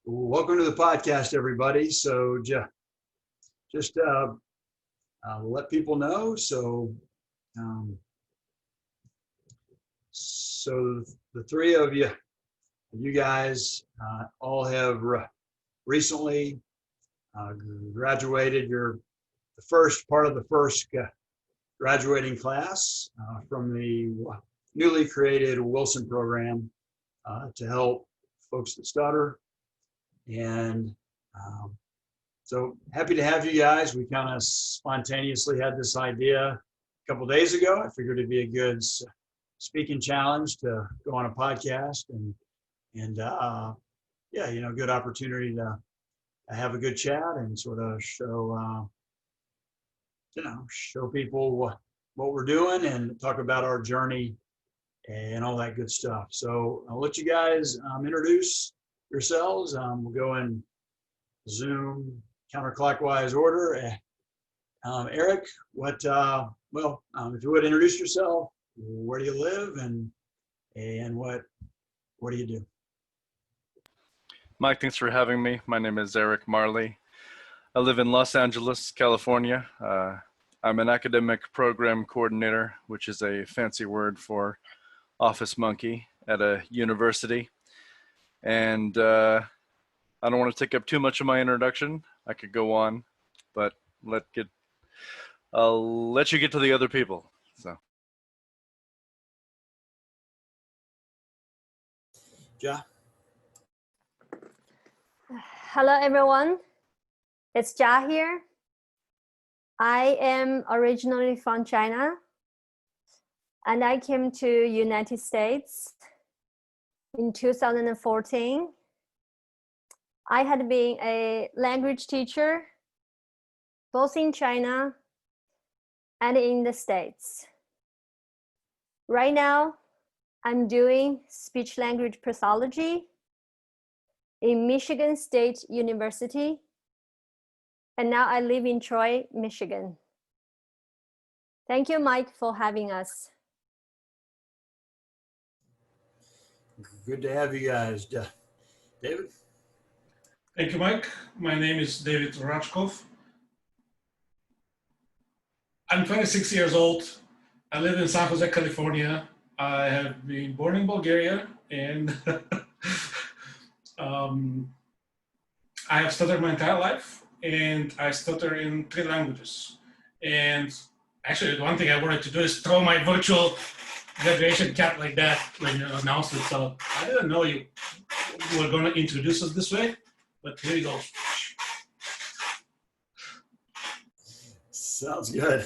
Welcome to the podcast, everybody. So just let people know. Um, so the three of you guys all have recently graduated. You're the first part of the first graduating class from the newly created Wilson program to help folks that stutter. And so happy to have you guys. We kind of spontaneously had this idea a couple of days ago. I figured it'd be a good speaking challenge to go on a podcast and yeah, good opportunity to have a good chat and sort of show people what we're doing and talk about our journey and all that good stuff. So I'll let you guys introduce yourselves. We'll go in Zoom counterclockwise order. Eric, if you would introduce yourself, where do you live and what do you do? Mike, thanks for having me. My name is Eric Marley. I live in Los Angeles, California. I'm an academic program coordinator, which is a fancy word for office monkey at a university. And I don't want to take up too much of my introduction. I could go on, but I'll let you get to the other people. So. Ja. Hello, everyone. It's Jia here. I am originally from China, and I came to United States in 2014. I had been a language teacher both in China and in the States. Right now, I'm doing speech-language pathology in Michigan State University, and now I live in Troy, Michigan. Thank you, Mike, for having us. Good to have you guys. David? Thank you, Mike. My name is David Ratchkov. I'm 26 years old. I live in San Jose, California. I have been born in Bulgaria, and I have stuttered my entire life, and I stutter in 3 languages. And actually, one thing I wanted to do is throw my virtual graduation cap like that when you announced it. So I didn't know you were going to introduce us this way, but here you go. Sounds good.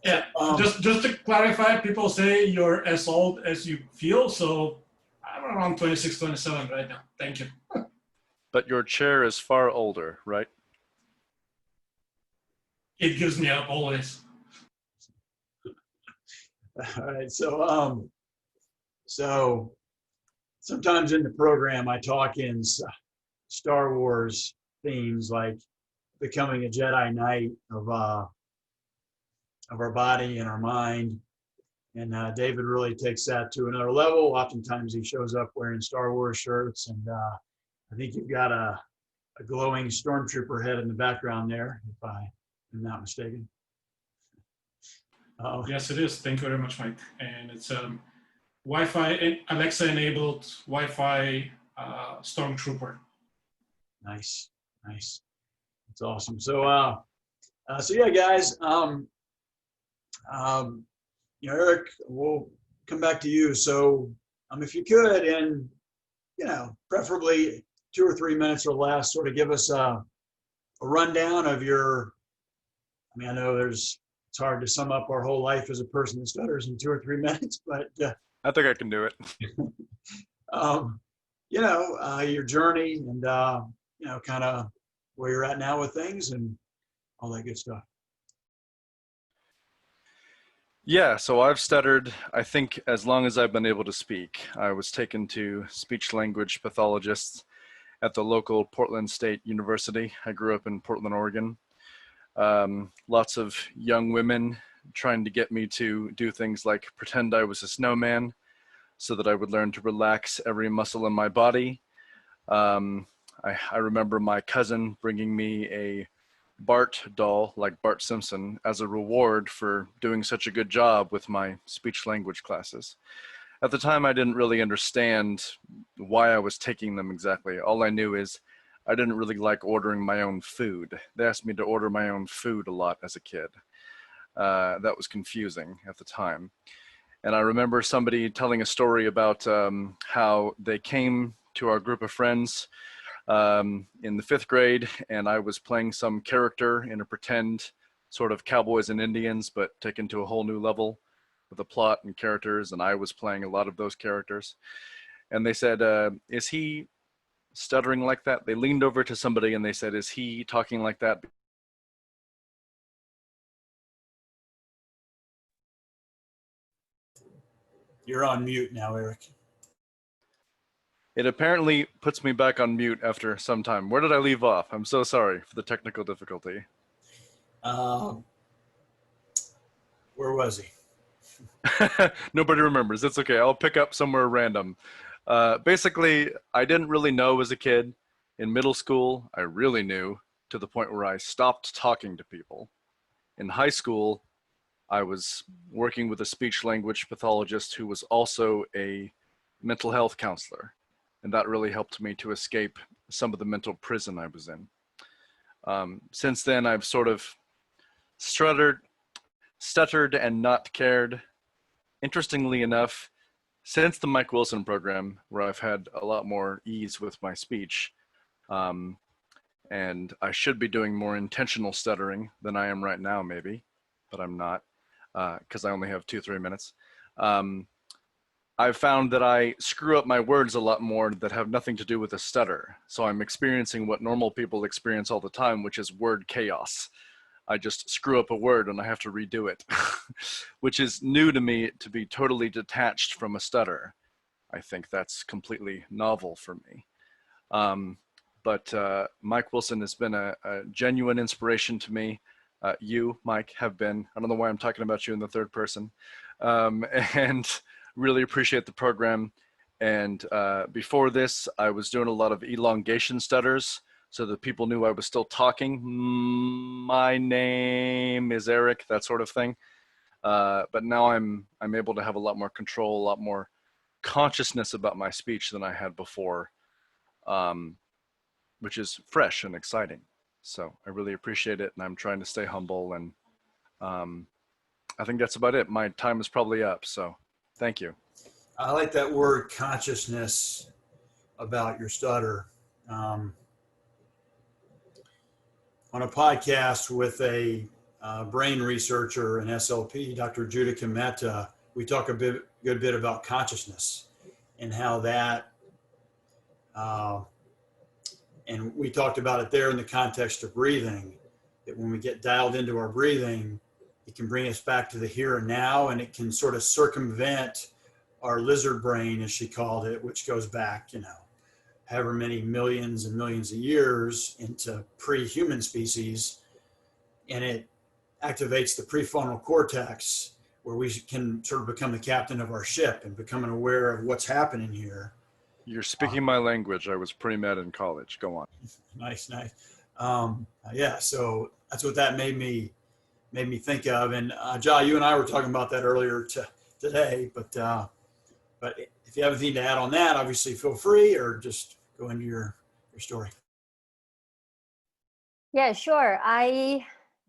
Yeah, just to clarify, people say you're as old as you feel, so I'm around 26, 27 right now. Thank you. But your chair is far older, right? It gives me up always. All right, so sometimes in the program I talk in Star Wars themes like becoming a Jedi Knight of our body and our mind. And David really takes that to another level. Oftentimes he shows up wearing Star Wars shirts, and I think you've got a glowing stormtrooper head in the background there, if I am not mistaken. Yes, it is. Thank you very much, Mike. And it's Wi-Fi, Alexa-enabled Wi-Fi stormtrooper. Nice. That's awesome. So yeah, guys. Eric, we'll come back to you. So, if you could, in preferably 2 or 3 minutes or less, sort of give us a rundown of your. I know it's hard to sum up our whole life as a person that stutters in 2 or 3 minutes, but I think I can do it. Your journey and kind of where you're at now with things and all that good stuff. Yeah, so I've stuttered, I think, as long as I've been able to speak. I was taken to speech-language pathologists at the local Portland State University. I grew up in Portland, Oregon. Lots of young women trying to get me to do things like pretend I was a snowman so that I would learn to relax every muscle in my body. I remember my cousin bringing me a Bart doll, like Bart Simpson, as a reward for doing such a good job with my speech language classes. At the time, I didn't really understand why I was taking them exactly. All I knew is I didn't really like ordering my own food. They asked me to order my own food a lot as a kid. That was confusing at the time. And I remember somebody telling a story about how they came to our group of friends in the 5th grade, and I was playing some character in a pretend sort of cowboys and Indians, but taken to a whole new level with a plot and characters, and I was playing a lot of those characters. And they said, is he stuttering like that? They leaned over to somebody and they said, is he talking like that? You're on mute now, Eric. It apparently puts me back on mute after some time. Where did I leave off? I'm so sorry for the technical difficulty. Where was he? Nobody remembers. It's okay. I'll pick up somewhere random. Basically, I didn't really know as a kid. In middle school, I really knew, to the point where I stopped talking to people. In high school, I was working with a speech-language pathologist who was also a mental health counselor. And that really helped me to escape some of the mental prison I was in. Since then, I've sort of stuttered and not cared. Interestingly enough, since the Mike Wilson program, where I've had a lot more ease with my speech, and I should be doing more intentional stuttering than I am right now, maybe, but I'm not, because I only have 2-3 minutes. I've found that I screw up my words a lot more that have nothing to do with a stutter. So I'm experiencing what normal people experience all the time, which is word chaos. I just screw up a word and I have to redo it, which is new to me, to be totally detached from a stutter. I think that's completely novel for me. But Mike Wilson has been a genuine inspiration to me. You, Mike, have been. I don't know why I'm talking about you in the third person. And really appreciate the program. And before this, I was doing a lot of elongation stutters so that people knew I was still talking. My name is Eric, that sort of thing. But now I'm able to have a lot more control, a lot more consciousness about my speech than I had before, which is fresh and exciting. So I really appreciate it, and I'm trying to stay humble, and I think that's about it. My time is probably up, so thank you. I like that word consciousness about your stutter. On a podcast with a brain researcher and SLP, Dr. Judika Mehta, we talk a good bit about consciousness and how that, and we talked about it there in the context of breathing, that when we get dialed into our breathing, it can bring us back to the here and now, and it can sort of circumvent our lizard brain, as she called it, which goes back, however many millions and millions of years into pre-human species, and it activates the prefrontal cortex, where we can sort of become the captain of our ship and becoming aware of what's happening here. You're speaking my language. I was pre-med in college. Go on. Nice. Yeah, so that's what that made me think of. And Jai, you and I were talking about that earlier today, but if you have anything to add on that, obviously feel free, or just go into your story. Yeah, sure. I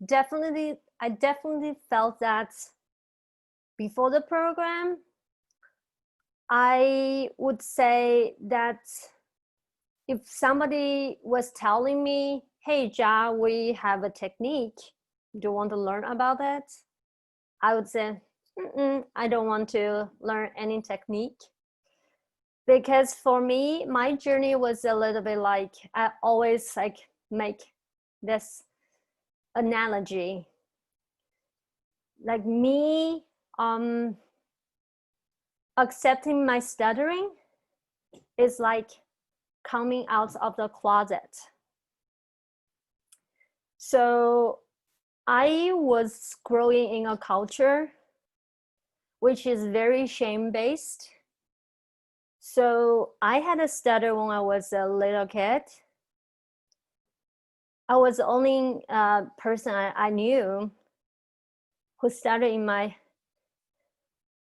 definitely felt that before the program. I would say that if somebody was telling me, hey, Ja, we have a technique, do you want to learn about that? I would say, I don't want to learn any technique. Because for me, my journey was a little bit like, I always make this analogy. Like me, accepting my stuttering is like coming out of the closet. So I was growing in a culture which is very shame-based. So I had a stutter when I was a little kid, I was the only person I knew who stuttered in my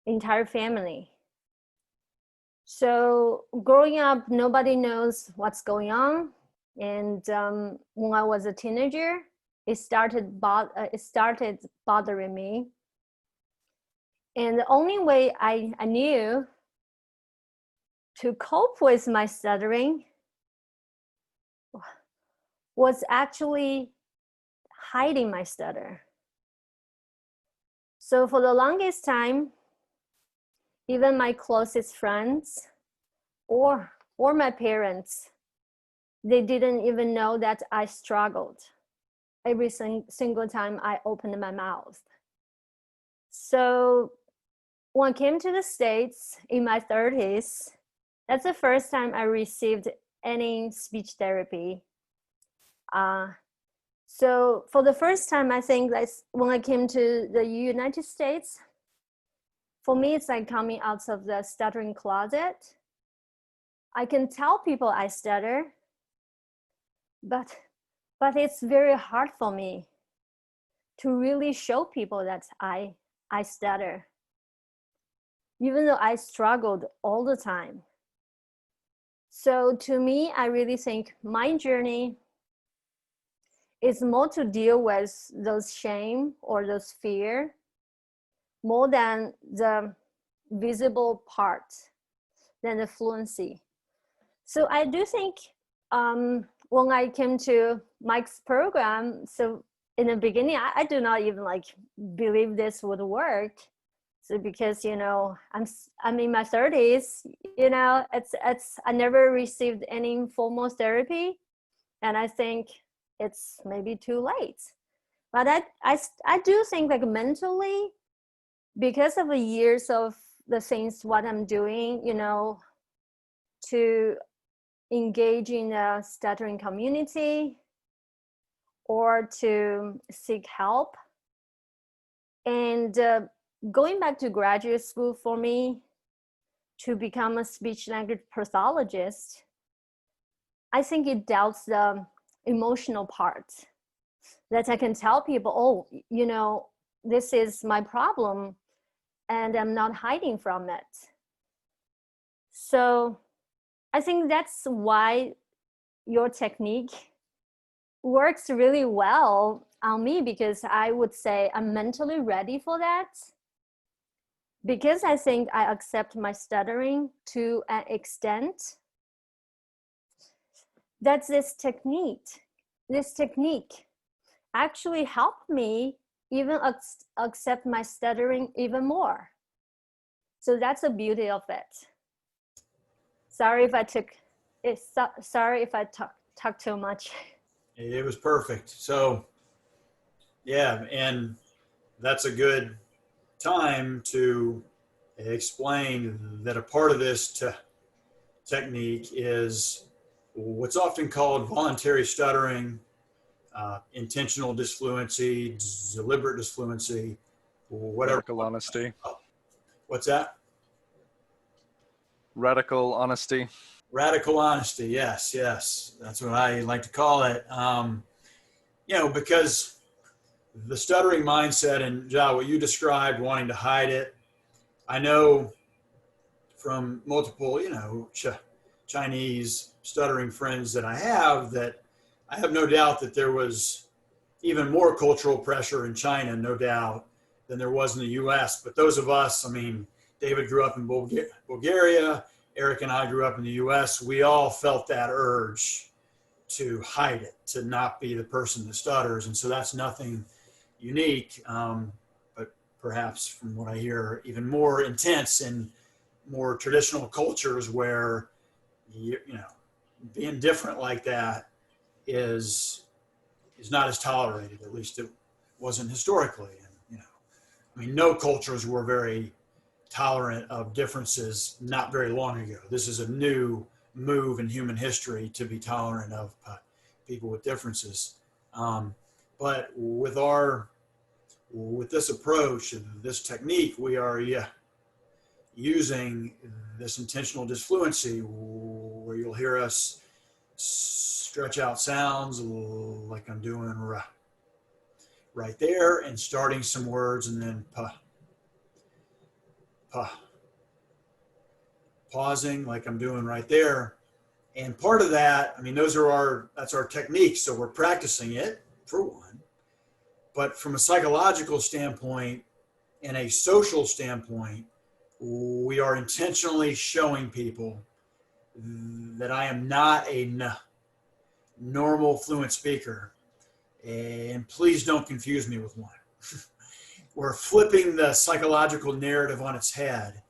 entire family. So growing up, nobody knows what's going on. And when I was a teenager, it started bothering me. And the only way I knew to cope with my stuttering was actually hiding my stutter. So for the longest time, even my closest friends or my parents, they didn't even know that I struggled every single time I opened my mouth. So when I came to the States in my 30s, that's the first time I received any speech therapy. So for the first time, I think that's when I came to the United States, for me, it's like coming out of the stuttering closet. I can tell people I stutter, but it's very hard for me to really show people that I stutter, even though I struggled all the time. So to me, I really think my journey is more to deal with those shame or those fear more than the visible part, than the fluency. So I do think when I came to Mike's program, so in the beginning, I do not even like believe this would work. So because, you know, I'm in my 30s, you know, I never received any formal therapy. And I think it's maybe too late. But I do think like mentally, because of the years of the things, what I'm doing, you know, to engage in the stuttering community or to seek help. And going back to graduate school for me to become a speech-language pathologist, I think it doubts the emotional part that I can tell people, oh, you know, this is my problem and I'm not hiding from it. So I think that's why your technique works really well on me, because I would say I'm mentally ready for that. Because I think I accept my stuttering to an extent, that this technique actually helped me even accept my stuttering even more. So that's the beauty of it. Sorry if I talked too much. It was perfect. So, yeah, and that's a good time to explain that a part of this technique is what's often called voluntary stuttering, intentional disfluency, deliberate disfluency, whatever. Radical honesty. What's that? Radical honesty. Radical honesty. Yes, that's what I like to call it. You know, because the stuttering mindset, and Jia, what you described, wanting to hide it, I know from multiple, you know, Chinese stuttering friends that I have no doubt that there was even more cultural pressure in China, no doubt, than there was in the US. But those of us, I mean, David grew up in Bulgaria, Eric and I grew up in the US, we all felt that urge to hide it, to not be the person that stutters. And so that's nothing unique, but perhaps from what I hear, even more intense in more traditional cultures where, you know, being different like that is not as tolerated. At least it wasn't historically. And, you know, I mean, no cultures were very tolerant of differences not very long ago. This is a new move in human history to be tolerant of people with differences. But with this approach and this technique, we are using this intentional disfluency, where you'll hear us stretch out sounds like I'm doing right there, and starting some words and then pausing like I'm doing right there. And part of that, I mean, that's our technique. So we're practicing it for one, but from a psychological standpoint and a social standpoint, we are intentionally showing people that I am not a normal fluent speaker. And please don't confuse me with one. We're flipping the psychological narrative on its head,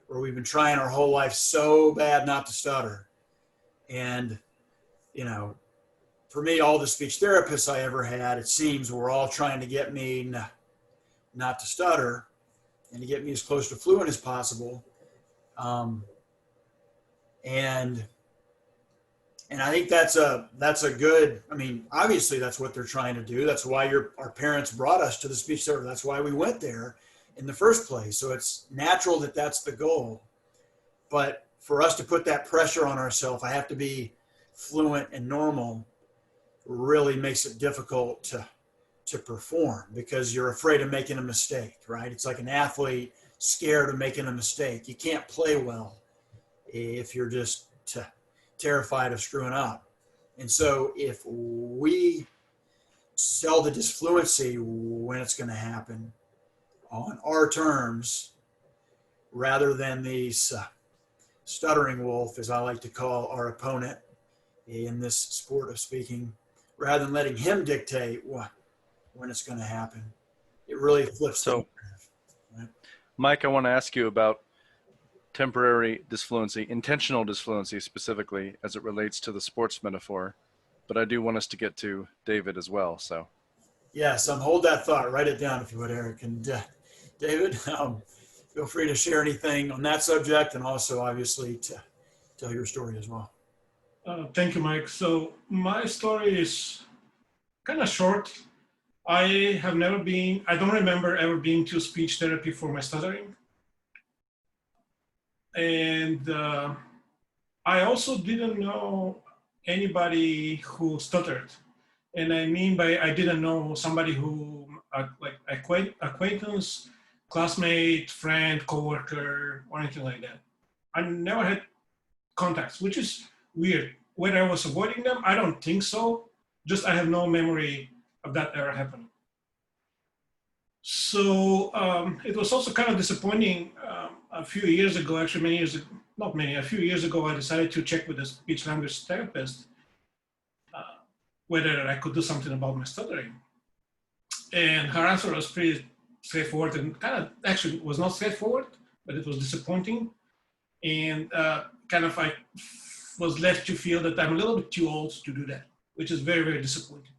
where we've been trying our whole life so bad not to stutter. And, you know, for me, all the speech therapists I ever had, it seems, were all trying to get me not to stutter and to get me as close to fluent as possible. And I think that's a good, I mean, obviously that's what they're trying to do. That's why our parents brought us to the speech therapy. That's why we went there in the first place. So it's natural that that's the goal. But for us to put that pressure on ourselves, I have to be fluent and normal, really makes it difficult to perform, because you're afraid of making a mistake, right? It's like an athlete scared of making a mistake. You can't play well if you're just terrified of screwing up. And so if we sell the disfluency when it's going to happen on our terms, rather than these stuttering wolf, as I like to call our opponent in this sport of speaking, rather than letting him dictate when it's going to happen, it really flips. So, right? Mike, I want to ask you about temporary disfluency, intentional disfluency specifically, as it relates to the sports metaphor, but I do want us to get to David as well. So, yes, hold that thought. Write it down if you would, Eric. And David, feel free to share anything on that subject, and also obviously to tell your story as well. Thank you, Mike. So my story is kind of short. I don't remember ever being to speech therapy for my stuttering. And I also didn't know anybody who stuttered. And I mean by I didn't know somebody who, like acquaintance, classmate, friend, coworker, or anything like that. I never had contacts, which is weird. Whether I was avoiding them, I don't think so. Just I have no memory of that ever happening. So it was also kind of disappointing. A few years ago, actually a few years ago, I decided to check with a speech language therapist whether I could do something about my stuttering. And her answer was pretty straightforward, and kind of actually was not straightforward, but it was disappointing. And kind of I was left to feel that I'm a little bit too old to do that, which is very, very disappointing.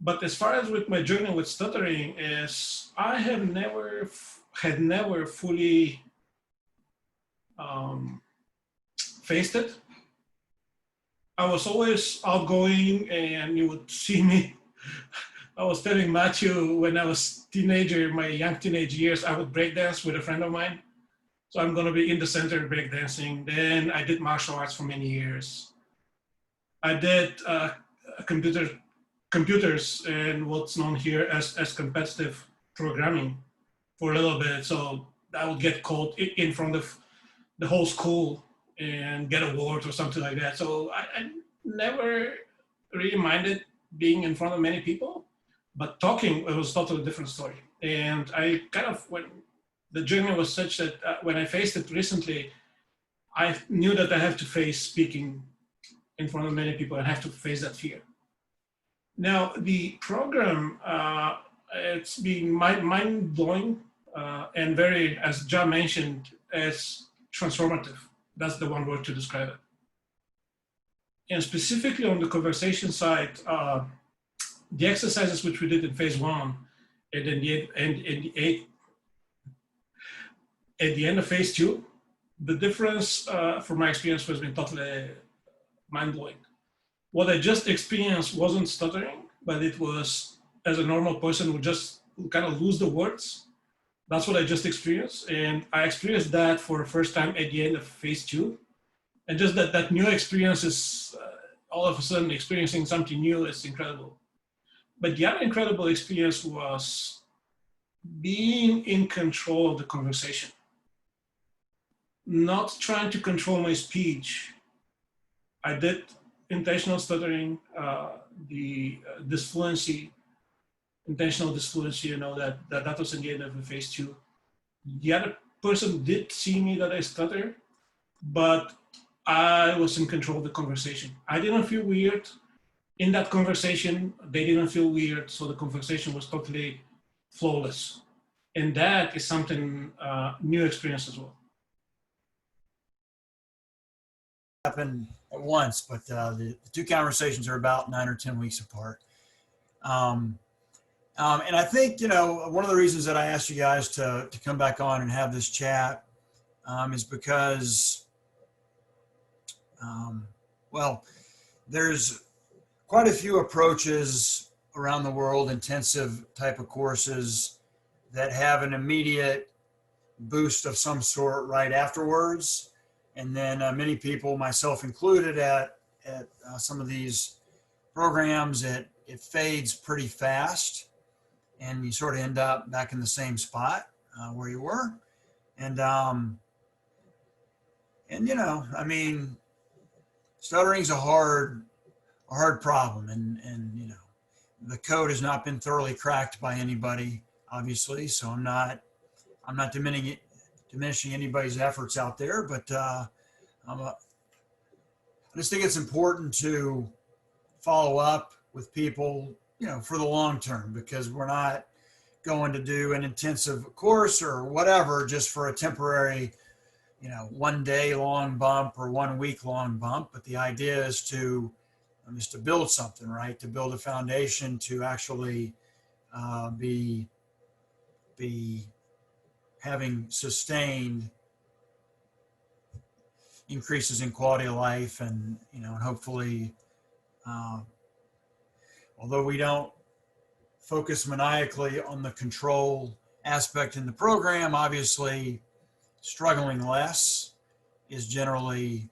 But as far as with my journey with stuttering is, I have never fully faced it. I was always outgoing, and you would see me. I was telling Matthew when I was teenager, my young teenage years, I would breakdance with a friend of mine. So I'm going to be in the center breakdancing. Then I did martial arts for many years. I did computers and what's known here as competitive programming for a little bit. So I would get called in front of the whole school and get awards or something like that. So I never really minded being in front of many people, but talking, it was totally different story. And I kind of, when the journey was such that when I faced it recently, I knew that I have to face speaking in front of many people and have to face that fear. Now, the program, it's been mind-blowing and very, as John mentioned, as transformative. That's the one word to describe it. And specifically on the conversation side, the exercises which we did in phase 1 and then at the end of phase 2, the difference from my experience has been totally mind-blowing. What I just experienced wasn't stuttering, but it was, as a normal person would just kind of lose the words. That's what I just experienced. And I experienced that for the first time at the end of phase 2. And just that new experience is all of a sudden experiencing something new is incredible. But the other incredible experience was being in control of the conversation, not trying to control my speech. I did intentional stuttering, the disfluency, intentional disfluency, you know, that was in the end of the phase 2. The other person did see me that I stutter, but I was in control of the conversation. I didn't feel weird in that conversation. They didn't feel weird, so the conversation was totally flawless. And that is something new experience as well. Happen at once, but the two conversations are about 9 or 10 weeks apart. And I think, you know, one of the reasons that I asked you guys to come back on and have this chat is because, well, there's quite a few approaches around the world, intensive type of courses that have an immediate boost of some sort right afterwards. And then many people, myself included, at some of these programs, it fades pretty fast, and you sort of end up back in the same spot where you were. And you know, I mean, stuttering's a hard problem, and you know, the code has not been thoroughly cracked by anybody, obviously. So I'm not diminishing anybody's efforts out there, but I just think it's important to follow up with people, you know, for the long term, because we're not going to do an intensive course or whatever just for a temporary, you know, 1 day long bump or 1 week long bump. But the idea is to build something, right? To build a foundation to actually be having sustained increases in quality of life, and you know, and hopefully, although we don't focus maniacally on the control aspect in the program, obviously struggling less is generally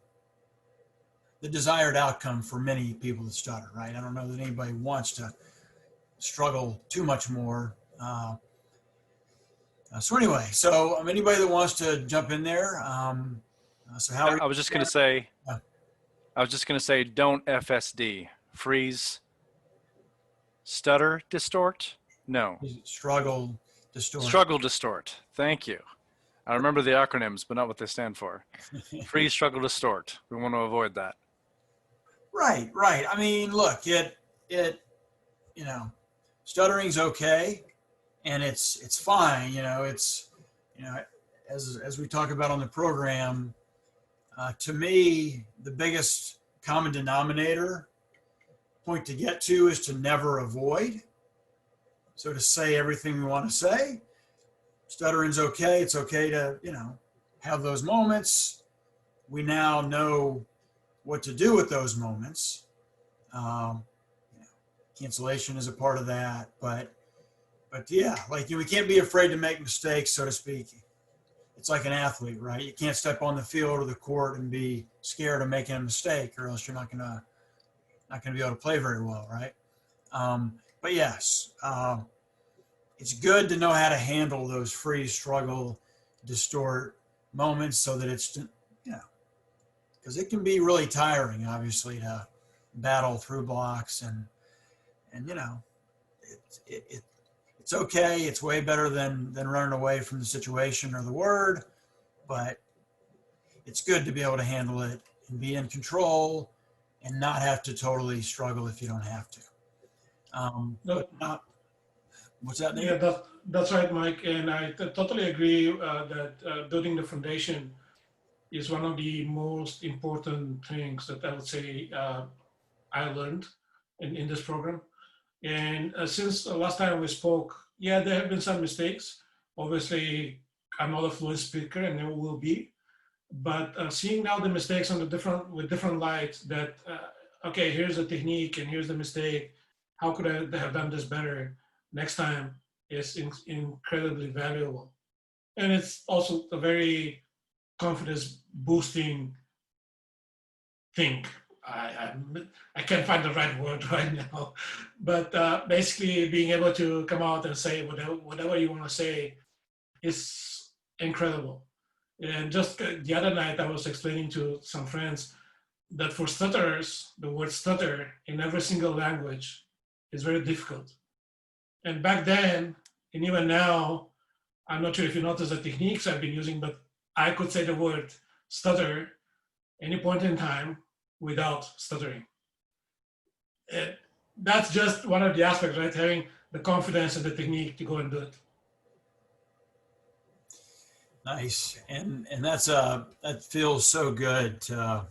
the desired outcome for many people that stutter, right? I don't know that anybody wants to struggle too much more. So anyway, so anybody that wants to jump in there. So how I was just going to say, Yeah. I was just going to say, don't FSD, freeze, stutter, distort. No, struggle, distort. struggle, distort. Thank you. I remember the acronyms, but not what they stand for. Freeze, struggle, distort. We want to avoid that. Right. I mean, look, you know, stuttering's okay, and it's fine. You know, it's, you know, as we talk about on the program, to me, the biggest common denominator point to get to is to never avoid. So to say everything we want to say. Stuttering's okay. It's okay to, you know, have those moments. We now know what to do with those moments. You know, cancellation is a part of that, but yeah, like we can't be afraid to make mistakes, so to speak. It's like an athlete, right? You can't step on the field or the court and be scared of making a mistake, or else you're not gonna be able to play very well, right? But yes, it's good to know how to handle those freeze, struggle, distort moments, so that it's, you know, because it can be really tiring, obviously, to battle through blocks, and you know, it's okay. It's way better than running away from the situation or the word, but it's good to be able to handle it and be in control and not have to totally struggle if you don't have to. But not, what's that, Nate? Yeah, that's right, Mike. And I totally agree that building the foundation is one of the most important things that I would say I learned in this program. And since the last time we spoke, yeah, there have been some mistakes. Obviously, I'm not a fluent speaker and never will be. But seeing now the mistakes on with different lights, that okay, here's the technique and here's the mistake. How could I have done this better next time? Is incredibly valuable, and it's also a very confidence boosting think. I can't find the right word right now, but basically being able to come out and say whatever you want to say is incredible. And just the other night, I was explaining to some friends that for stutterers, the word stutter in every single language is very difficult. And back then, and even now, I'm not sure if you notice the techniques I've been using, but I could say the word stutter any point in time without stuttering. That's just one of the aspects, right? Having the confidence and the technique to go and do it. Nice, and that's that feels so good to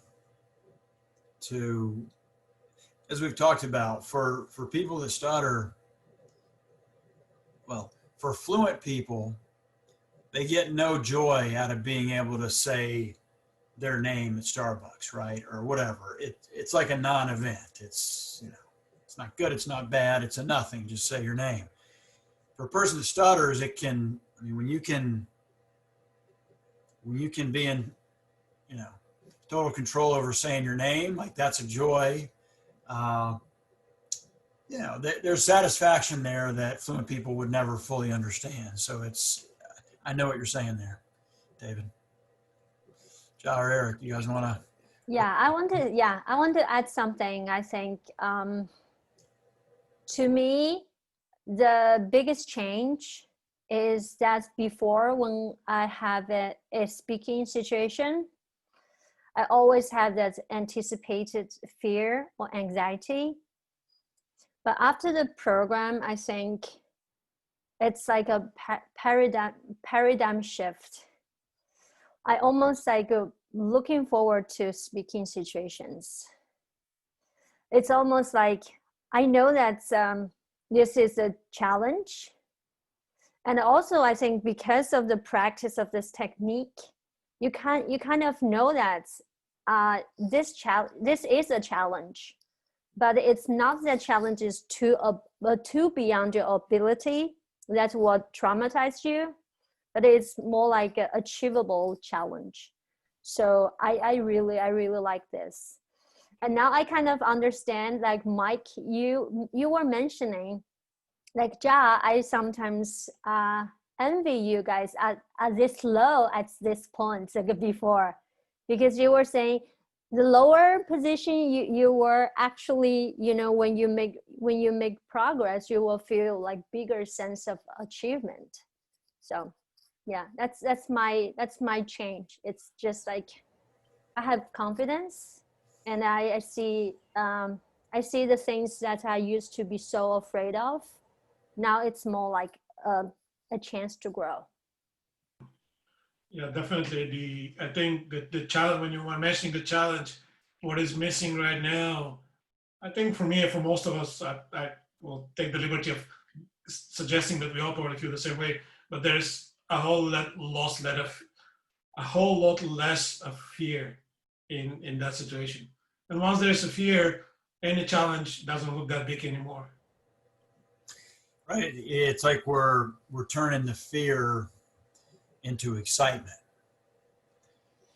as we've talked about for people that stutter. Well, for fluent people, they get no joy out of being able to say their name at Starbucks, right, or whatever. It's like a non-event. It's, you know, it's not good, it's not bad, it's a nothing. Just say your name. For a person that stutters, it can. I mean, when you can be in, you know, total control over saying your name, like that's a joy. You know, there's satisfaction there that fluent people would never fully understand. So it's, I know what you're saying there, David. Ja or Eric, you guys want to? Yeah, I want to add something. I think to me, the biggest change is that before, when I have a speaking situation, I always have that anticipated fear or anxiety. But after the program, I think it's like a paradigm shift. I almost like looking forward to speaking situations. It's almost like I know that this is a challenge. And also, I think because of the practice of this technique, you kind of know that this is a challenge, but it's not that challenge is too beyond your ability. That's what traumatized you, but it's more like an achievable challenge. So I really like this. And now I kind of understand, like Mike, you were mentioning, like Ja, I sometimes envy you guys at this low at this point, like before, because you were saying the lower position you were actually, you know, when you make progress, you will feel like bigger sense of achievement. So yeah, that's my change. It's just like I have confidence, and I see the things that I used to be so afraid of. Now it's more like a chance to grow. Yeah, definitely. I think that the challenge, when you were mentioning the challenge, what is missing right now, I think for me and for most of us, I will take the liberty of suggesting that we all probably feel the same way, but there's a whole lot less of fear in that situation. And once there's a fear, any challenge doesn't look that big anymore. Right. It's like we're turning the fear into excitement.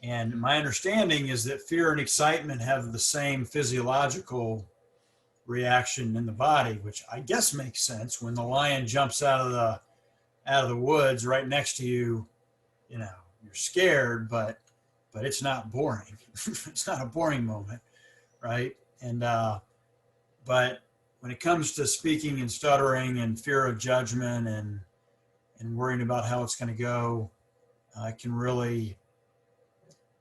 And my understanding is that fear and excitement have the same physiological reaction in the body, which I guess makes sense. When the lion jumps out of the woods right next to you, you know, you're scared, but it's not boring. It's not a boring moment, right? And but when it comes to speaking and stuttering and fear of judgment and worrying about how it's going to go, it can really,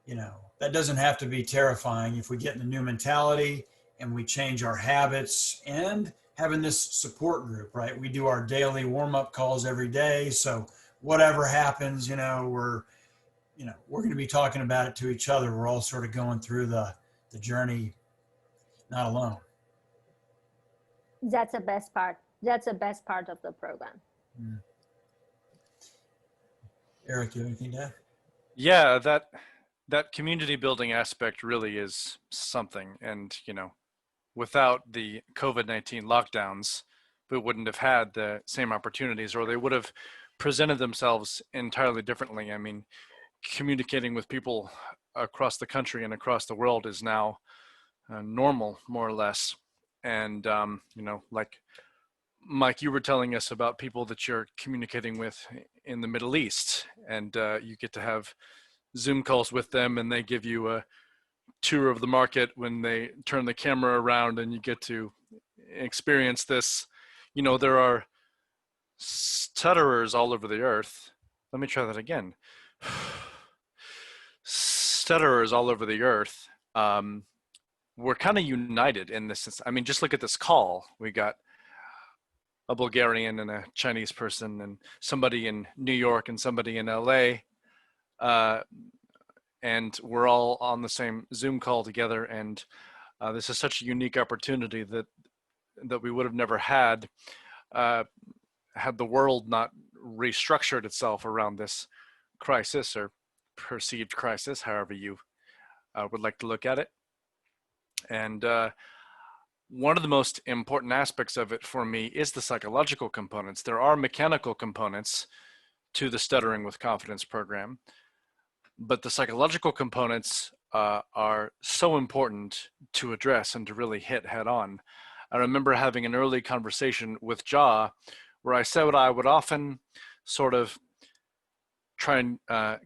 you know, that doesn't have to be terrifying if we get in a new mentality and we change our habits, and having this support group, right? We do our daily warm-up calls every day. So whatever happens, you know, we're going to be talking about it to each other. We're all sort of going through the journey, not alone. That's the best part. That's the best part of the program. Mm. Eric, you have anything to add? Yeah, that community building aspect really is something. And, you know, without the COVID-19 lockdowns, we wouldn't have had the same opportunities, or they would have presented themselves entirely differently. I mean, communicating with people across the country and across the world is now normal, more or less. And, you know, like Mike, you were telling us about people that you're communicating with in the Middle East, and you get to have Zoom calls with them, and they give you a tour of the market when they turn the camera around, and you get to experience this. You know, there are stutterers all over the earth. Let me try that again. Stutterers all over the earth. We're kind of united in this sense. I mean, just look at this call. We got a Bulgarian and a Chinese person and somebody in New York and somebody in LA. And we're all on the same Zoom call together. And this is such a unique opportunity that we would have never had had the world not restructured itself around this crisis, or perceived crisis, however you would like to look at it. And one of the most important aspects of it for me is the psychological components. There are mechanical components to the Stuttering with Confidence program, but the psychological components are so important to address and to really hit head on. I remember having an early conversation with Jias where I said I would often sort of try and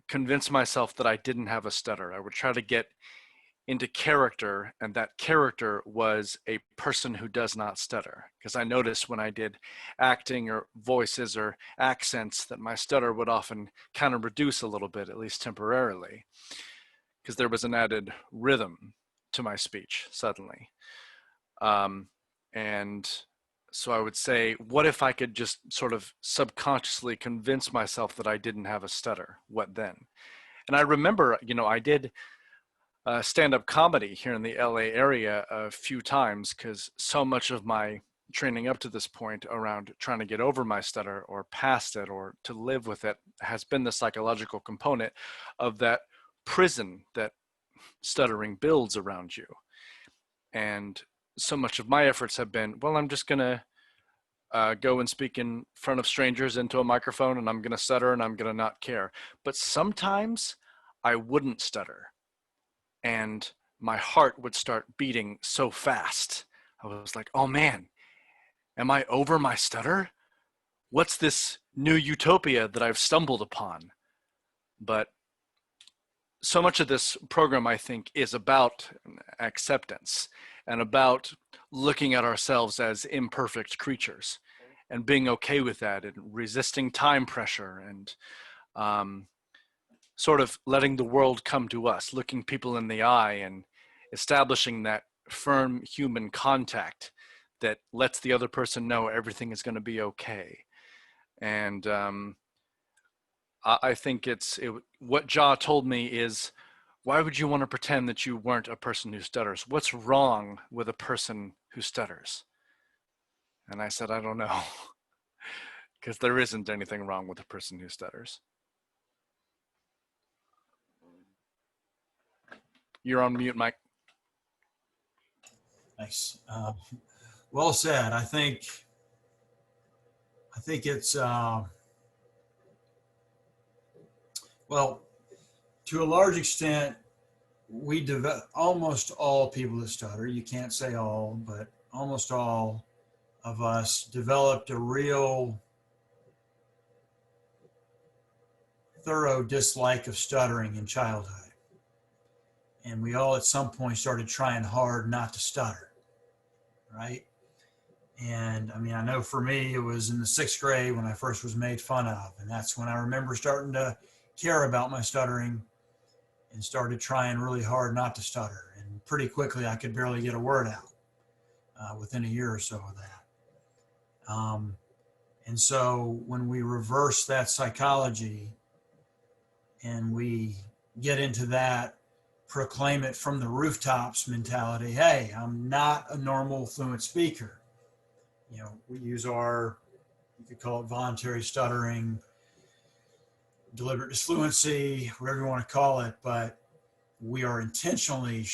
convince myself that I didn't have a stutter. I would try to get into character, and that character was a person who does not stutter. Because I noticed when I did acting or voices or accents that my stutter would often kind of reduce a little bit, at least temporarily, because there was an added rhythm to my speech suddenly. And so I would say, what if I could just sort of subconsciously convince myself that I didn't have a stutter? What then? And I remember, you know, I did stand-up comedy here in the LA area a few times, because so much of my training up to this point around trying to get over my stutter or past it or to live with it has been the psychological component of that prison that stuttering builds around you. And so much of my efforts have been, well, I'm just gonna go and speak in front of strangers into a microphone, and I'm gonna stutter and I'm gonna not care. But sometimes I wouldn't stutter, and my heart would start beating so fast. I was like, oh man, am I over my stutter? What's this new utopia that I've stumbled upon? But so much of this program, I think, is about acceptance and about looking at ourselves as imperfect creatures and being okay with that, and resisting time pressure, and sort of letting the world come to us, looking people in the eye and establishing that firm human contact that lets the other person know everything is going to be okay. And I think what Jias told me is, why would you want to pretend that you weren't a person who stutters? What's wrong with a person who stutters? And I said, I don't know, because there isn't anything wrong with a person who stutters. You're on mute, Mike. Nice. Well said. I think it's, well, to a large extent, almost all people that stutter, you can't say all, but almost all of us developed a real thorough dislike of stuttering in childhood. And we all at some point started trying hard not to stutter, right? And I mean, I know for me, it was in the 6th grade when I first was made fun of. And that's when I remember starting to care about my stuttering and started trying really hard not to stutter. And pretty quickly, I could barely get a word out within a year or so of that. And so when we reverse that psychology and we get into that proclaim it from the rooftops mentality, hey, I'm not a normal fluent speaker. You know, we use you could call it voluntary stuttering, deliberate disfluency, whatever you want to call it, but we are intentionally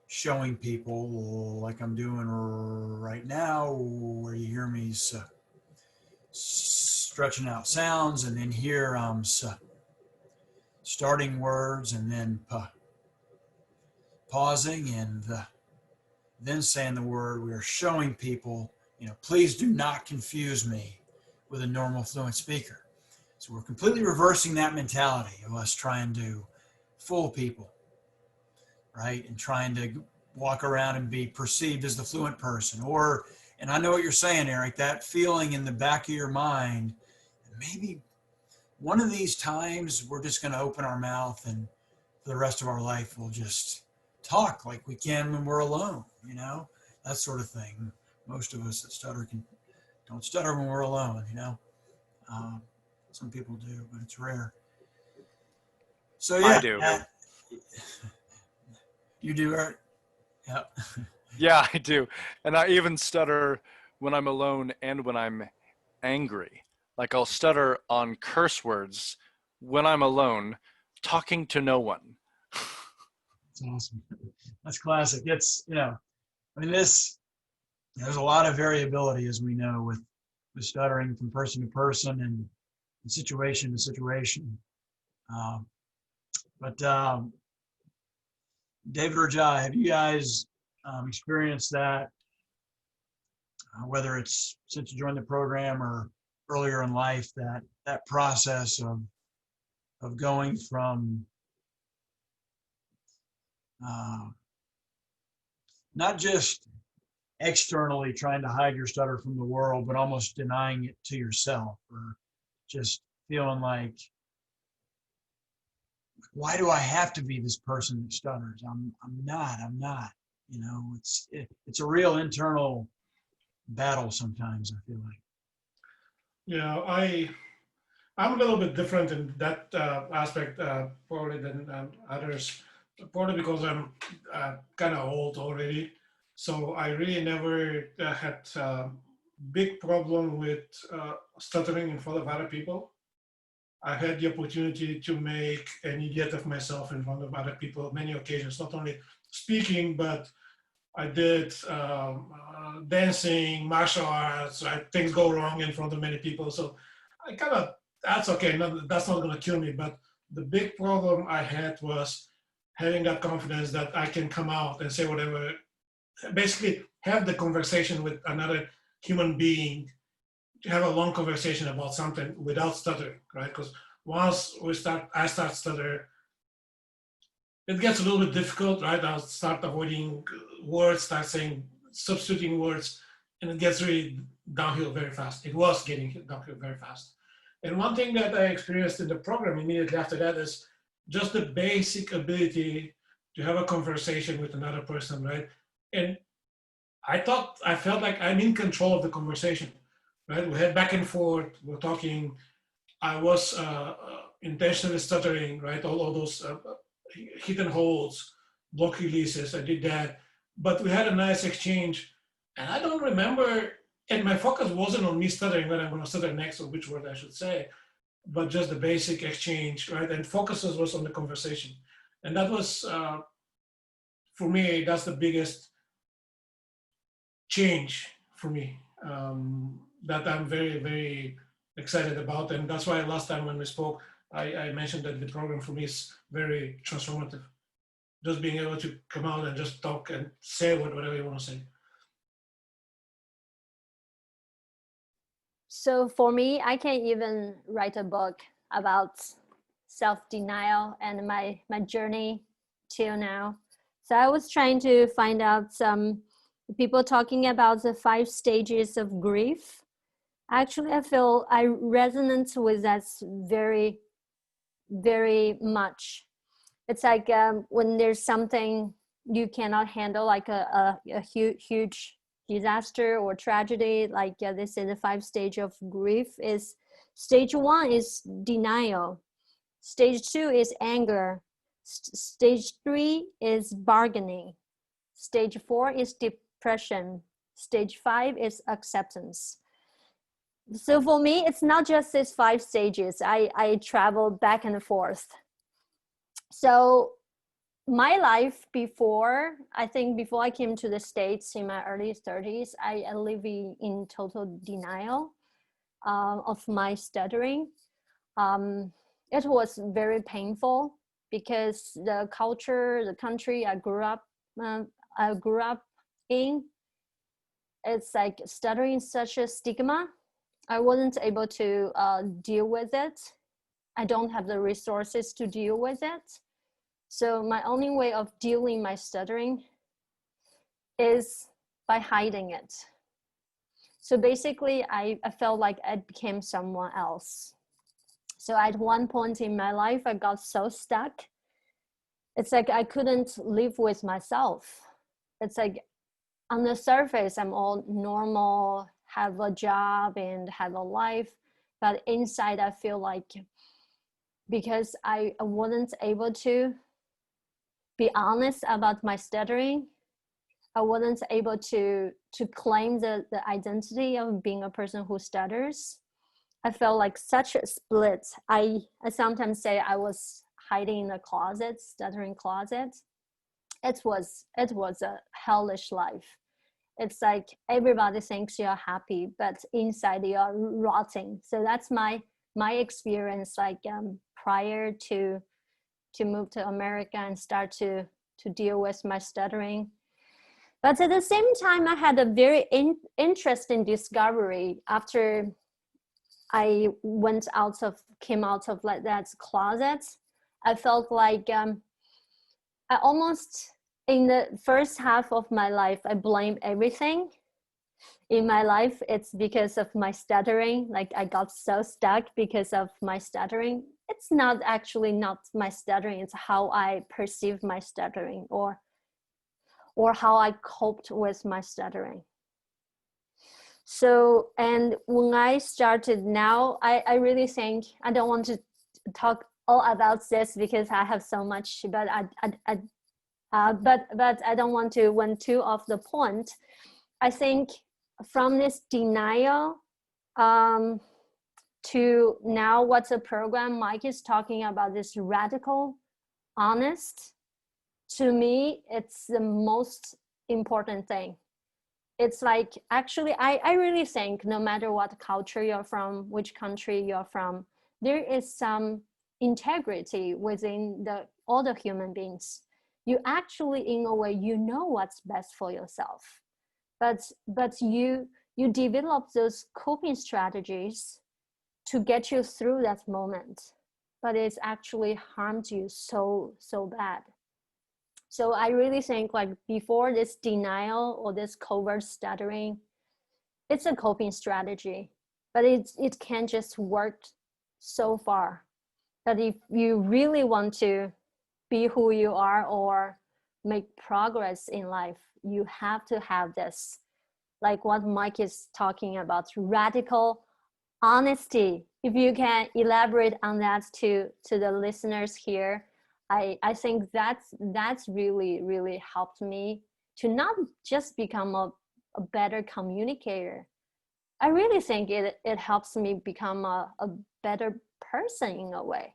showing people, like I'm doing right now, where you hear me stretching out sounds, and then here I'm starting words and then pausing and then saying the word. We are showing people, please do not confuse me with a normal fluent speaker. So we're completely reversing that mentality of us trying to fool people, right? And trying to walk around and be perceived as the fluent person. And I know what you're saying, Eric, that feeling in the back of your mind, maybe one of these times we're just going to open our mouth and for the rest of our life we'll just talk like we can when we're alone, that sort of thing. Most of us that stutter don't stutter when we're alone, some people do, but it's rare. So yeah, I do. You do, Eric? Yeah. Yeah, I do. And I even stutter when I'm alone and when I'm angry. Like I'll stutter on curse words when I'm alone, talking to no one. That's awesome. That's classic. It's, there's a lot of variability, as we know, with stuttering from person to person and situation to situation. But David or Jai, have you guys experienced that, whether it's since you joined the program or earlier in life, that process of going from not just externally trying to hide your stutter from the world, but almost denying it to yourself, or just feeling like, why do I have to be this person that stutters? I'm not. It's a real internal battle sometimes, I feel like. Yeah, I'm a little bit different in that aspect probably than others, probably because I'm kind of old already. So I really never had big problem with stuttering in front of other people. I had the opportunity to make an idiot of myself in front of other people many occasions, not only speaking, but I did dancing, martial arts, right? Things go wrong in front of many people. So I kind of, that's okay, that's not gonna kill me. But the big problem I had was having that confidence that I can come out and say whatever, basically have the conversation with another human being, to have a long conversation about something without stuttering, right? Because once I start stutter, it gets a little bit difficult, right? I'll start avoiding words, start saying, substituting words, and it gets really downhill very fast. It was getting downhill very fast. And one thing that I experienced in the program immediately after that is just the basic ability to have a conversation with another person, right? And I felt like I'm in control of the conversation, right? We had back and forth, we're talking. I was intentionally stuttering, right? All those hit and holds, block releases, I did that. But we had a nice exchange. And I don't remember, and my focus wasn't on me stuttering, when I'm gonna stutter next or which word I should say, but just the basic exchange, right? And focuses was on the conversation. And that was, for me, that's the biggest change for me that I'm very, very excited about. And that's why last time when we spoke, I mentioned that the program for me is very transformative. Just being able to come out and just talk and say whatever you want to say. So for me, I can even write a book about self-denial and my journey till now. So I was trying to find out some people talking about the 5 stages of grief. Actually, I feel I resonate with that very, very much. It's like when there's something you cannot handle, like a huge disaster or tragedy, like they say the 5 stage of grief is, stage 1 is denial, stage 2 is anger, stage 3 is bargaining, stage 4 is depression, stage 5 is acceptance. So for me, it's not just these 5 stages. I travel back and forth. So my life before, I think before I came to the States in my early 30s, I lived in total denial of my stuttering. it was very painful because the culture, the country I grew up in, it's like stuttering is such a stigma. I wasn't able to deal with it. I don't have the resources to deal with it. So my only way of dealing my stuttering is by hiding it. So basically, I felt like I became someone else. So at one point in my life, I got so stuck. It's like I couldn't live with myself. It's like on the surface, I'm all normal, have a job and have a life. But inside, I feel like because I wasn't able to be honest about my stuttering, I wasn't able to claim the identity of being a person who stutters. I felt like such a split. I sometimes say I was hiding in a closet, stuttering closet. It was a hellish life. It's like everybody thinks you're happy, but inside you're rotting. So that's my experience, like prior to move to America and start to deal with my stuttering. But at the same time, I had a very interesting discovery after I came out of like that closet. I felt like I almost, in the first half of my life, I blame everything in my life. It's because of my stuttering. Like I got so stuck because of my stuttering. It's not my stuttering. It's how I perceive my stuttering or how I coped with my stuttering. So, and when I started now, I really think, I don't want to talk all about this because I have so much, but but I don't want to went too off the point. I think from this denial to now what's a program Mike is talking about, this radical honest, to me, it's the most important thing. It's like, actually, I really think no matter what culture you're from, which country you're from, there is some integrity within all the human beings. You actually, in a way, you know what's best for yourself. But you develop those coping strategies to get you through that moment. But it's actually harmed you so bad. So I really think like before this denial or this covert stuttering, it's a coping strategy, but it can just work so far. But if you really want to be who you are or make progress in life, you have to have this, like what Mike is talking about, radical honesty. If you can elaborate on that to the listeners here, I think that's really, really helped me to not just become a better communicator. I really think it helps me become a better person in a way.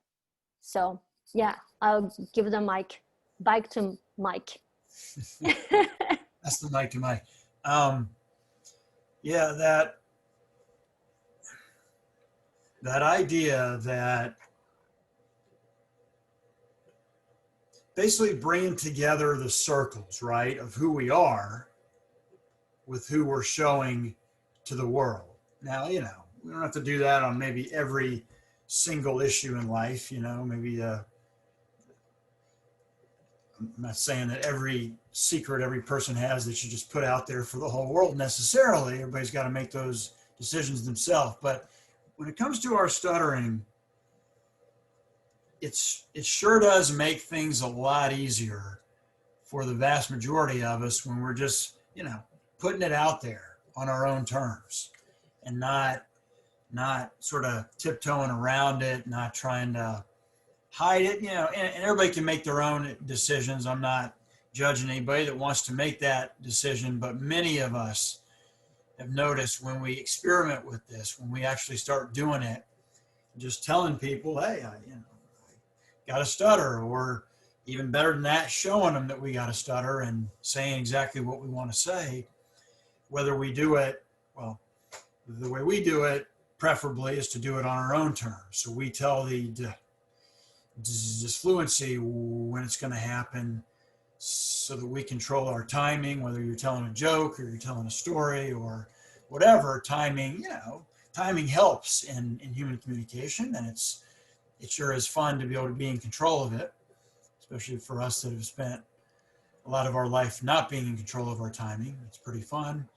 So yeah, I'll give the mic back to Mike. That's the mic to Mike. Yeah, that idea that basically bringing together the circles, right, of who we are with who we're showing to the world. Now, we don't have to do that on maybe every single issue in life, maybe I'm not saying that every secret every person has that you just put out there for the whole world necessarily. Everybody's got to make those decisions themselves. But when it comes to our stuttering, it sure does make things a lot easier for the vast majority of us when we're just, putting it out there on our own terms and not sort of tiptoeing around it, not trying to hide it, and everybody can make their own decisions. I'm not judging anybody that wants to make that decision, but many of us have noticed when we experiment with this, when we actually start doing it, just telling people, hey, I got a stutter, or even better than that, showing them that we got a stutter and saying exactly what we want to say, whether we do it, well, the way we do it preferably is to do it on our own terms. So we tell the just fluency when it's going to happen, so that we control our timing, whether you're telling a joke or you're telling a story or whatever. Timing, timing helps in human communication, and it sure is fun to be able to be in control of it, especially for us that have spent a lot of our life not being in control of our timing. It's pretty fun.